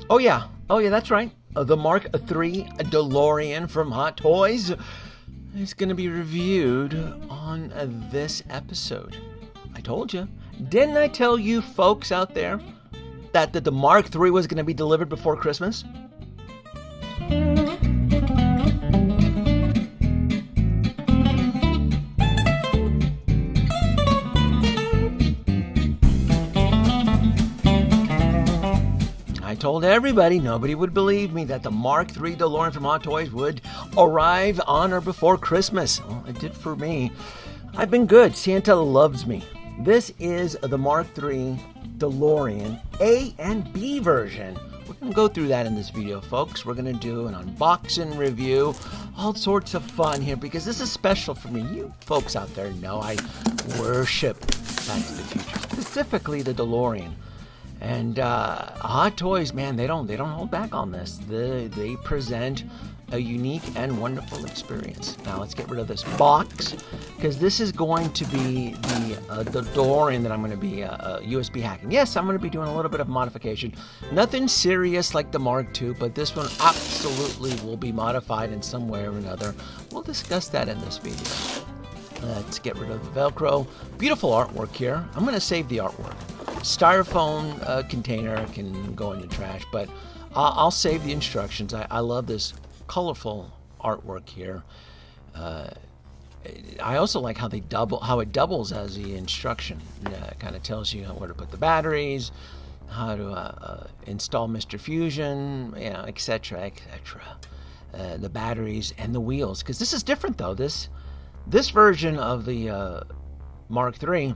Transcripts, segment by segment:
Oh yeah, that's right. The Mark III DeLorean from Hot Toys is going to be reviewed on this episode. I told you. Didn't I tell you folks out there that the Mark III was going to be delivered before Christmas? I told everybody, nobody would believe me, that the Mark III DeLorean from Hot Toys would arrive on or before Christmas. Well, it did for me. I've been good. Santa loves me. This is the Mark III DeLorean A and B version. We're going to go through that in this video, folks. We're going to do an unboxing review, all sorts of fun here, because this is special for me. You folks out there know I worship Back to the Future, specifically the DeLorean. And Hot Toys, man, they don't hold back on this. They present a unique and wonderful experience. Now let's get rid of this box, because this is going to be the DeLorean that I'm going to be USB hacking. Yes, I'm going to be doing a little bit of modification. Nothing serious like the Mark II, but this one absolutely will be modified in some way or another. We'll discuss that in this video. Let's get rid of the Velcro. Beautiful artwork here. I'm going to save the artwork. Styrofoam container can go in the trash, but I'll save the instructions. I love this colorful artwork here. I also like how it doubles as the instruction. It kind of tells you where to put the batteries, how to install Mr. Fusion, etc., etc. The batteries and the wheels, because this is different though. This version of the Mark III,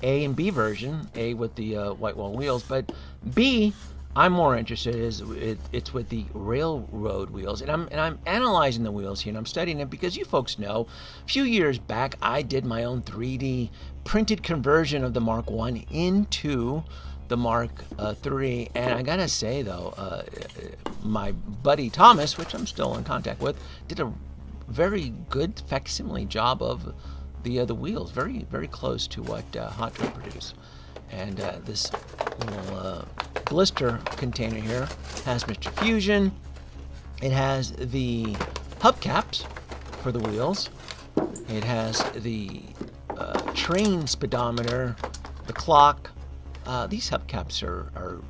A and B version, A with the white wall wheels, but B, I'm more interested it's with the railroad wheels, and I'm analyzing the wheels here, and I'm studying it because you folks know, a few years back I did my own 3D printed conversion of the Mark I into the Mark III, and I gotta say though, my buddy Thomas, which I'm still in contact with, did a very good facsimile job of the wheels, very very close to what Hot Toys produced. And this little blister container here has Mr. Fusion. It has the hubcaps for the wheels. It has the train speedometer, the clock. These hubcaps are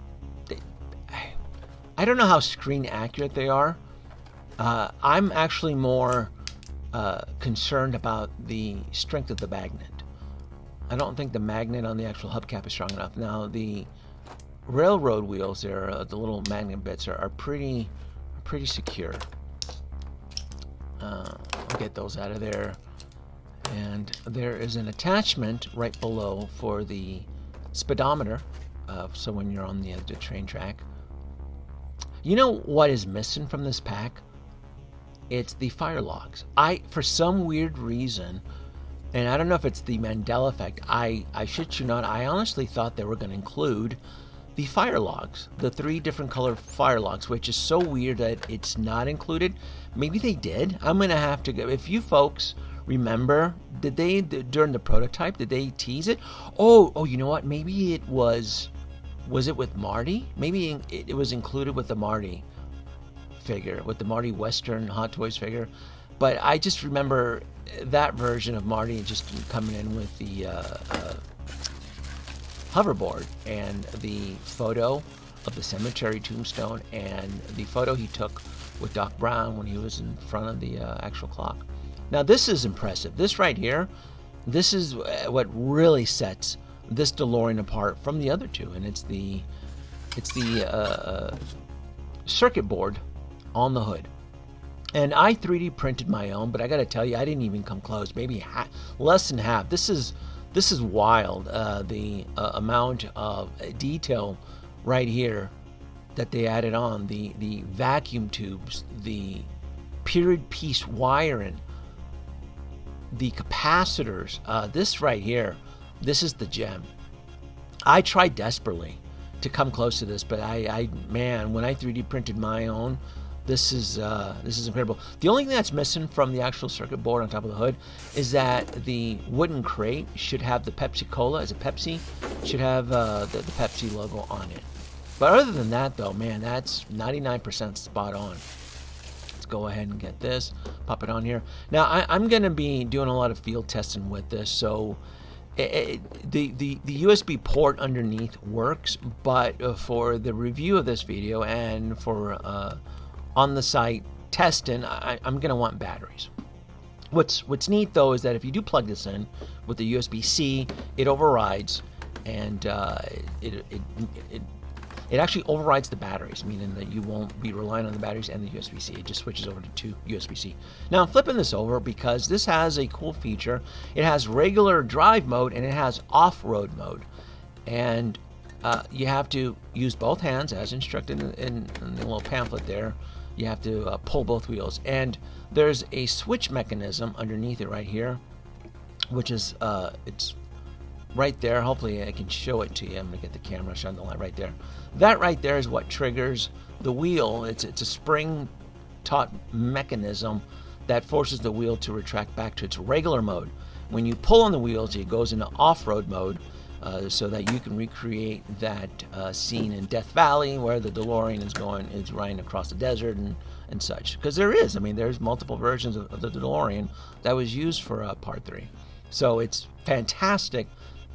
I don't know how screen accurate they are. I'm actually more concerned about the strength of the magnet. I don't think the magnet on the actual hubcap is strong enough. Now the railroad wheels there, the little magnet bits are pretty secure. I'll get those out of there. And there is an attachment right below for the speedometer, so when you're on the train track. You know what is missing from this pack? It's the fire logs. For some weird reason, and I don't know if it's the Mandela effect, I shit you not, I honestly thought they were going to include the fire logs, the 3 different color fire logs, which is so weird that it's not included. Maybe they did. I'm going to have to go. If you folks remember, did they, during the prototype, did they tease it? Oh, you know what? Maybe it was it with Marty? Maybe it was included with the Marty figure, with the Marty Western Hot Toys figure. But I just remember that version of Marty just coming in with the hoverboard and the photo of the cemetery tombstone and the photo he took with Doc Brown when he was in front of the actual clock. Now this is impressive. This right here, this is what really sets this DeLorean apart from the other two, and it's the circuit board on the hood. And I 3D printed my own, but I got to tell you, I didn't even come close. Maybe less than half. This is wild. The amount of detail right here that they added on. The vacuum tubes, the period piece wiring, the capacitors. This right here, this is the gem. I tried desperately to come close to this, but man, when I 3D printed my own, this is incredible. The only thing that's missing from the actual circuit board on top of the hood is that the wooden crate should have the Pepsi Cola as a Pepsi, should have the Pepsi logo on it. But other than that, though, man, that's 99% spot on. Let's go ahead and get this, pop it on here. Now, I'm going to be doing a lot of field testing with this, so the USB port underneath works, but for the review of this video and for on the site testing, I'm going to want batteries. What's neat though is that if you do plug this in with the USB-C, it overrides, and it actually overrides the batteries, meaning that you won't be relying on the batteries and the USB-C. It just switches over to USB-C. Now I'm flipping this over because this has a cool feature. It has regular drive mode and it has off-road mode, and you have to use both hands as instructed in the little pamphlet there. You have to pull both wheels, and there's a switch mechanism underneath it right here, which is it's right there. Hopefully I can show it to you. I'm gonna get the camera, shine the light right there. That right there is what triggers the wheel. It's a spring taut mechanism that forces the wheel to retract back to its regular mode. When you pull on the wheels, it goes into off-road mode, so that you can recreate that scene in Death Valley where the DeLorean is riding across the desert and such. Because there's multiple versions of the DeLorean that was used for Part 3. So it's fantastic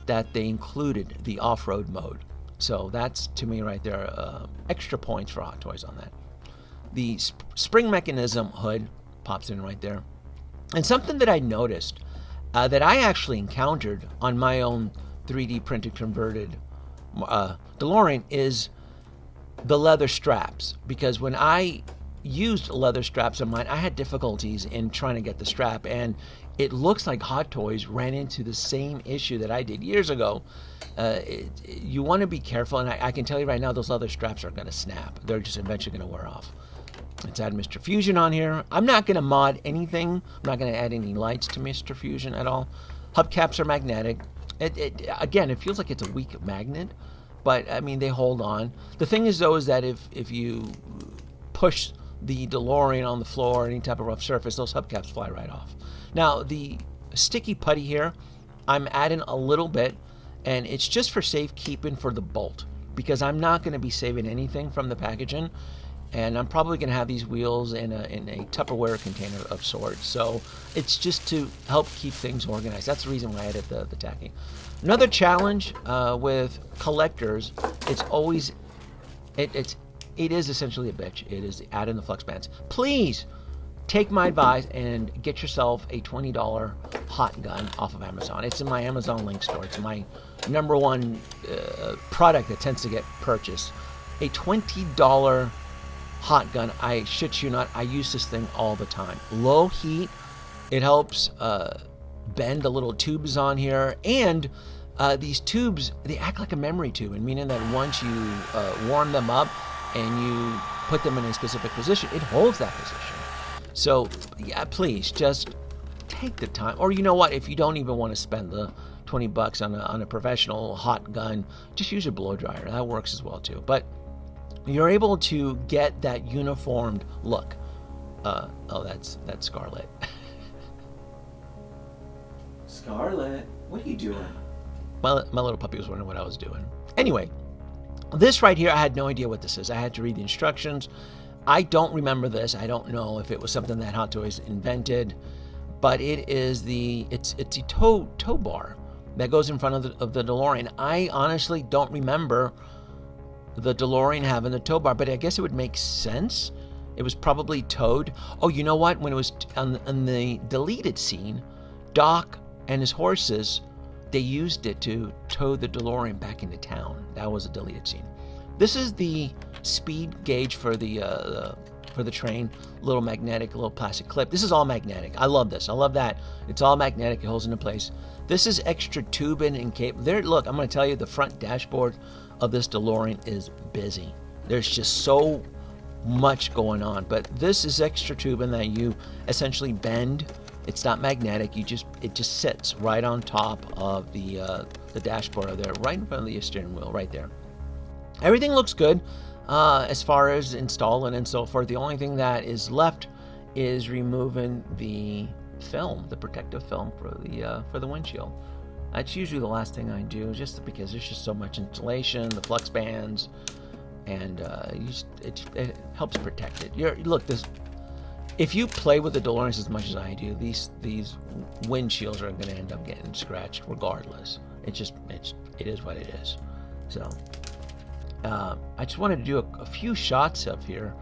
that they included the off-road mode. So that's, to me right there, extra points for Hot Toys on that. The spring mechanism hood pops in right there. And something that I noticed that I actually encountered on my own 3D printed converted DeLorean is the leather straps, because when I used leather straps on mine, I had difficulties in trying to get the strap, and it looks like Hot Toys ran into the same issue that I did years ago. You want to be careful, and I can tell you right now, those leather straps are going to snap. They're just eventually going to wear off. Let's add Mr. Fusion on here. I'm not going to mod anything. I'm not going to add any lights to Mr. Fusion at all. Hubcaps are magnetic. Again, it feels like it's a weak magnet, but I mean, they hold on. The thing is, though, is that if you push the DeLorean on the floor or any type of rough surface, those hubcaps fly right off. Now, the sticky putty here, I'm adding a little bit, and it's just for safekeeping for the bolt, because I'm not going to be saving anything from the packaging, and I'm probably going to have these wheels in a Tupperware container of sorts. So it's just to help keep things organized. That's the reason why I added the tacking. Another challenge with collectors, it's always, it is essentially a bitch. It is adding the flux bands. Please take my advice and get yourself a $20 hot gun off of Amazon. It's in my Amazon link store. It's my number one product that tends to get purchased. A $20 hot gun, I shit you not, I use this thing all the time. Low heat, it helps bend the little tubes on here, and these tubes, they act like a memory tube, and meaning that once you warm them up and you put them in a specific position, it holds that position. So yeah, please just take the time. Or you know what, if you don't even want to spend the $20 on a professional hot gun, just use a blow dryer. That works as well too. But you're able to get that uniformed look. Oh, that's Scarlet. Scarlet, what are you doing? My little puppy was wondering what I was doing. Anyway, this right here, I had no idea what this is. I had to read the instructions. I don't remember this. I don't know if it was something that Hot Toys invented, but it is it's a tow bar that goes in front of the DeLorean. I honestly don't remember the DeLorean having the tow bar, but I guess it would make sense. It was probably towed. Oh, you know what? When it was on the deleted scene, Doc and his horses, they used it to tow the DeLorean back into town. That was a deleted scene. This is the speed gauge for the train. Little magnetic, little plastic clip. This is all magnetic. I love this. I love that. It's all magnetic. It holds into place. This is extra tubing and cable. There, look, I'm going to tell you, the front dashboard of this DeLorean is busy. There's just so much going on, but this is extra tubing that you essentially bend. It's not magnetic. It just sits right on top of the dashboard of there, right in front of the steering wheel, right there. Everything looks good as far as installing and so forth. The only thing that is left is removing the film, the protective film for the windshield. That's usually the last thing I do, just because there's just so much installation, the flux bands, and it helps protect it. Look, if you play with the DeLoreans as much as I do, these windshields are going to end up getting scratched regardless. It is what it is. So I just wanted to do a few shots up here,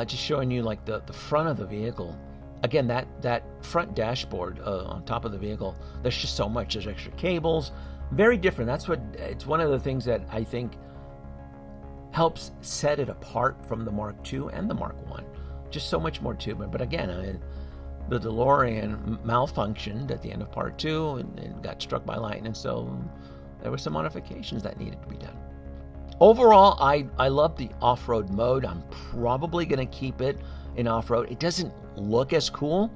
just showing you like the front of the vehicle. Again, that front dashboard on top of the vehicle, there's just so much. There's extra cables, very different. It's one of the things that I think helps set it apart from the Mark II and the Mark I. Just so much more to it. But again, I mean, the DeLorean malfunctioned at the end of Part 2 and got struck by lightning, so there were some modifications that needed to be done. Overall, I love the off-road mode. I'm probably going to keep it in off-road. It doesn't look as cool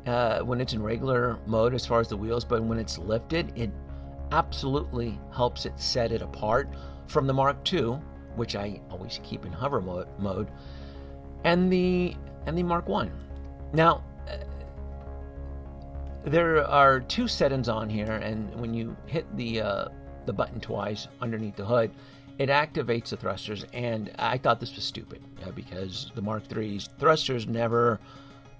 when it's in regular mode as far as the wheels, but when it's lifted, it absolutely helps it set it apart from the Mark II, which I always keep in hover mode, and the Mark I. Now, there are two settings on here, and when you hit the button twice underneath the hood, it activates the thrusters, and I thought this was stupid because the Mark III's thrusters never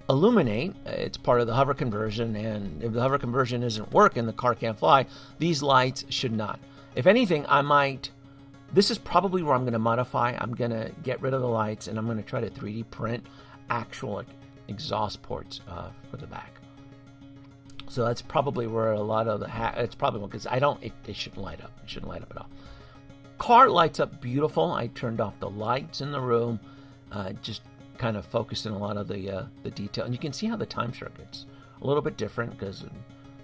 illuminate. It's part of the hover conversion, and if the hover conversion isn't working, the car can't fly. These lights should not. If anything, this is probably where I'm going to modify. I'm going to get rid of the lights, and I'm going to try to 3D print actual exhaust ports for the back. So that's probably where a lot of it's probably because it shouldn't light up. It shouldn't light up at all. Car lights up beautiful. I turned off the lights in the room, just kind of focused in a lot of the detail. And you can see how the time circuit's a little bit different because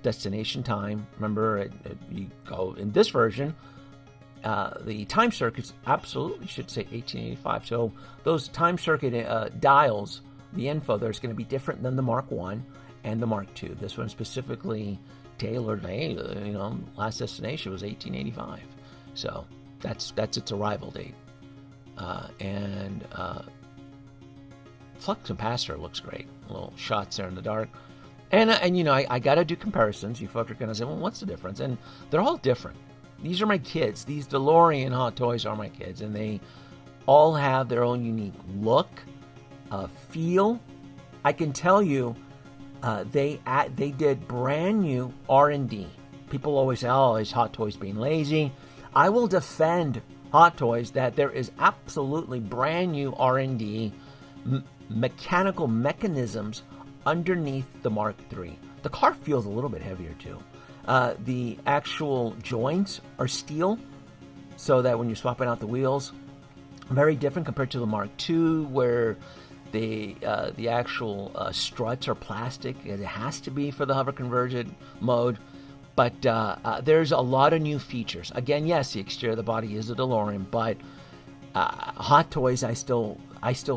destination time. Remember, you go in this version, the time circuits absolutely should say 1885. So those time circuit dials, the info there's going to be different than the Mark I and the Mark II. This one specifically tailored, last destination was 1885. So that's its arrival date. And flux capacitor looks great. Little shots there in the dark. And I got to do comparisons. You folks are going to say, well, what's the difference? And they're all different. These are my kids. These DeLorean Hot Toys are my kids. And they all have their own unique look, feel. I can tell you, they did brand new R&D. People always say, oh, is Hot Toys being lazy? I will defend Hot Toys that there is absolutely brand new R&D, mechanical mechanisms underneath the Mark III. The car feels a little bit heavier too. The actual joints are steel, so that when you're swapping out the wheels, very different compared to the Mark II, where the actual struts are plastic. It has to be for the hover conversion mode. But there's a lot of new features. Again, yes, the exterior of the body is a DeLorean, but Hot Toys, I still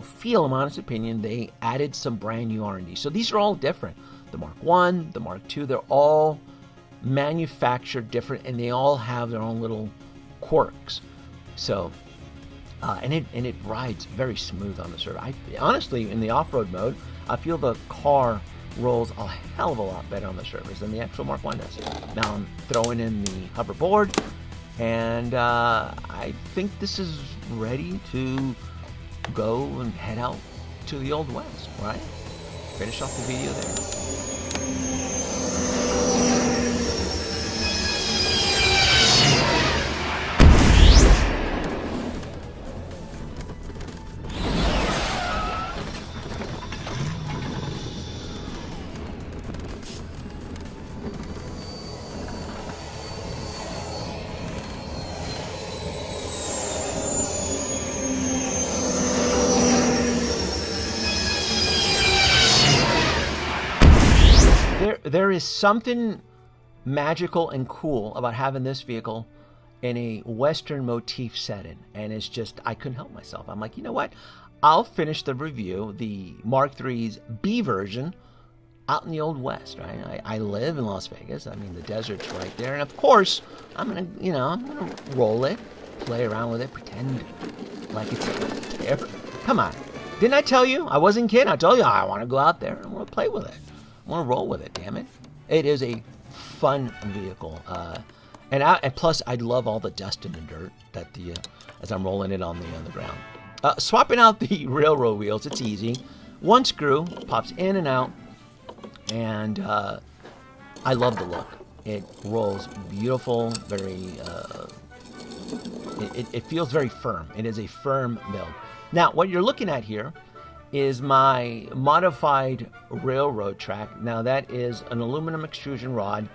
feel, in my honest opinion, they added some brand new R&D. So these are all different. The Mark I, the Mark II, they're all manufactured different, and they all have their own little quirks. So, and it rides very smooth on the surface. Honestly, in the off-road mode, I feel the car rolls a hell of a lot better on the surface than the actual Mark I does. Now I'm throwing in the hoverboard, and I think this is ready to go and head out to the Old West, right? Finish off the video there. There is something magical and cool about having this vehicle in a Western motif setting, and it's just, I couldn't help myself. I'm like, you know what? I'll finish the review, the Mark III's B version, out in the Old West, right? I live in Las Vegas. I mean, the desert's right there, and of course, I'm gonna roll it, play around with it, pretend like it's there. Come on, didn't I tell you? I wasn't kidding. I told you I want to go out there and want to play with it. I want to roll with it, damn it. It is a fun vehicle. And plus, I love all the dust and the dirt that as I'm rolling it on the ground. Swapping out the railroad wheels, it's easy. One screw pops in and out, and I love the look. It rolls beautiful, very, it feels very firm. It is a firm build. Now, what you're looking at here is my modified railroad track. Now, that is an aluminum extrusion rod,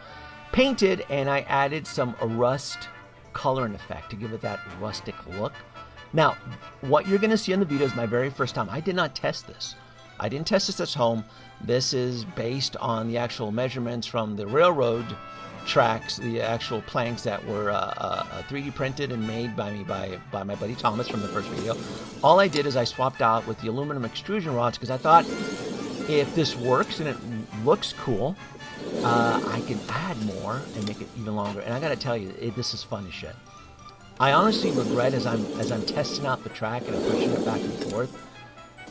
painted, and I added some rust coloring effect to give it that rustic look. Now, what you're going to see on the video is my very first time. I did not test this. I didn't test this at home. This is based on the actual measurements from the railroad tracks, the actual planks that were 3D printed and made by me by my buddy Thomas from the first video. All I did is I swapped out with the aluminum extrusion rods because I thought if this works and it looks cool, I can add more and make it even longer. And I got to tell you, this is fun as shit. I honestly regret as I'm testing out the track and I'm pushing it back and forth,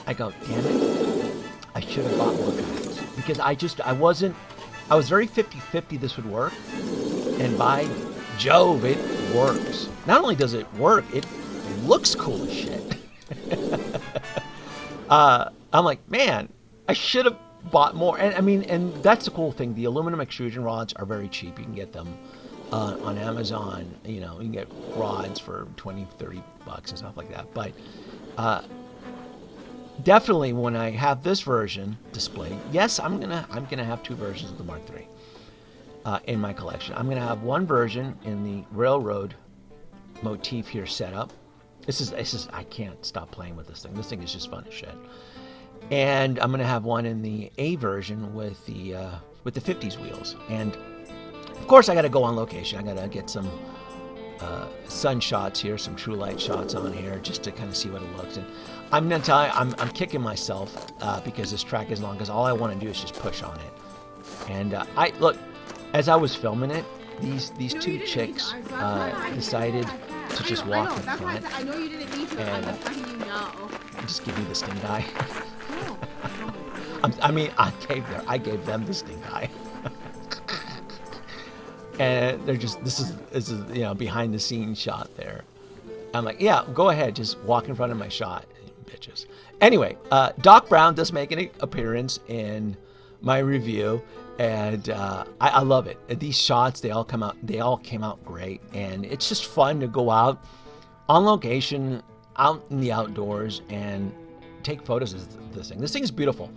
I go, damn it, I should have bought more tracks. Because I was very 50-50 this would work, and by Jove, it works. Not only does it work, it looks cool as shit. I'm like, man, I should have bought more. And I mean, and that's the cool thing. The aluminum extrusion rods are very cheap. You can get them on Amazon. You know, you can get rods for $20-30 and stuff like that. But definitely, when I have this version displayed, yes, I'm gonna have two versions of the Mark III in my collection. I'm gonna have one version in the railroad motif here set up. This is I can't stop playing with this thing. This thing is just fun as shit. And I'm gonna have one in the A version with the 50s wheels. And of course, I got to go on location. I got to get some sun shots here, some true light shots on here, just to kind of see what it looks. And I'm gonna tell you, I'm kicking myself because this track is long. Because all I want to do is just push on it. And I look, as I was filming it, these two chicks decided to just walk in front. I know you didn't need to. And I'm just letting you know. Just give me the stink eye. I mean, I gave them the stink eye. And they're just, this is you know, behind the scenes shot there. I'm like, yeah, go ahead, just walk in front of my shot, bitches. Anyway, Doc Brown does make an appearance in my review, and I love it. These shots, they all came out great, and it's just fun to go out on location, out in the outdoors, and take photos of this thing. This thing is beautiful.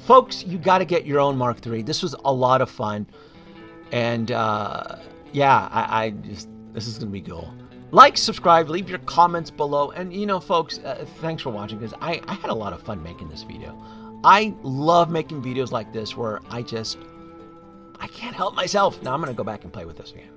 Folks, you got to get your own Mark III. This was a lot of fun. And yeah, I just, this is gonna be cool. Like, subscribe, leave your comments below, and you know, folks, thanks for watching, because I had a lot of fun making this video. I love making videos like this where I can't help myself. Now I'm gonna go back and play with this again.